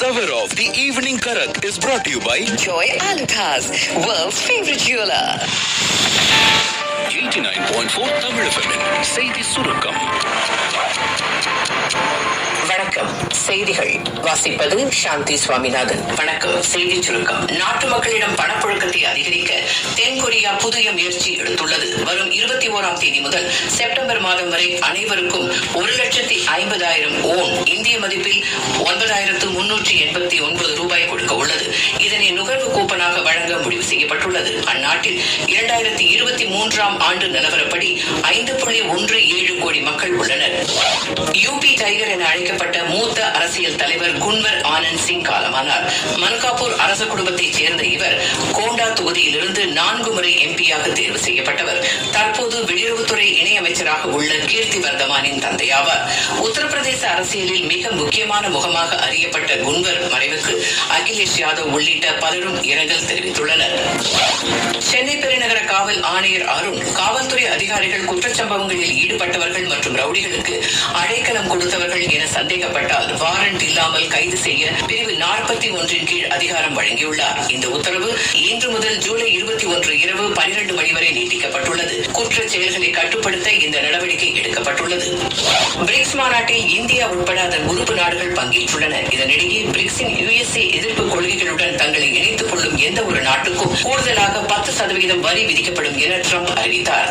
Savor of the Evening Karak is brought to you by Joy Alucas, world's favorite jeweler. 89.4 Tamil FM செய்தி சுருக்கம். வணக்கம். செய்திகள் வாசிப்பது சாந்தி சுவாமிநாதன். வணக்கம். செய்தி சுருக்கம். நாட்டு மக்களிடம் பணப்புழக்கத்தை அதிகரிக்க தென்கொரியா புதிய முயற்சி எடுத்துள்ளது. வரும் 21ஆம் தேதி முதல் செப்டம்பர் மாதம் வரை அனைவருக்கும் 1,50,000 ஓன் இந்திய மதிப்பில் 9,389 ரூபாய் கொடுக்க உள்ளது. இதனை நுகர்வு கூப்பனாக வழங்க முடிவு செய்யப்பட்டுள்ளது. அந்நாட்டில் 2023ஆம் ஆண்டு நிலவரப்படி 5.17 கோடி மக்கள் உள்ளனர். யூபி டைகர் என அழைக்கப்பட்ட மூத்த அரசியல் தலைவர் குன்வர் ஆனந்த் சிங் காலமானார். மன்காப்பூர் அரச குடும்பத்தைச் சேர்ந்த இவர் கோண்டா தொகுதியிலிருந்து 4 முறை எம்பியாக தேர்வு செய்யப்பட்டவர். தற்போது வெளியுறவுத்துறை இணையமைச்சராக உள்ள கீர்த்தி வர்தமானின் தந்தையாவார். உத்தரப்பிரதேச அரசியலில் மிக முக்கியமான முகமாக அறியப்பட்ட குன்வர் மறைவுக்கு அகிலேஷ் யாதவ் உள்ளிட்ட பலரும் இரங்கல் தெரிவித்துள்ளனர். சென்னை பெருநகர காவல் ஆணையர் அருண் காவல்துறை அதிகாரிகள் குற்றச்சம்பவங்களில் ஈடுபட்டவர்கள் மற்றும் ரவுடிகளுக்கு அடைக்கலம் கொடுத்தவர்கள் என சந்தேகப்பட்டால் வாரண்ட் இல்லாமல் கைது செய்ய பிரிவு 41 கீழ் அதிகாரம் வழங்கியுள்ளார். இந்த உத்தரவு இன்று முதல் ஜூலை 21 இரவு 12 மணி வரை நீட்டிக்கப்பட்டுள்ளது. குற்றச் செயல்களை கட்டுப்படுத்த இந்த நடவடிக்கை எடுக்கப்பட்டுள்ளது. பிரிக்ஸ் மாநாட்டில் இந்தியா உட்பட அதன் உறுப்பு நாடுகள் பங்கேற்றுள்ளன. இதனிடையே பிரிக்ஸின் USA எதிர்ப்பு கொள்கைகளுடன் தங்களை இணைத்துக் கொள்ளும் எந்த ஒரு நாட்டுக்கும் கூடுதலாக 10% வரி விதிக்கப்படும் என ட்ரம்ப் அறிவித்தார்.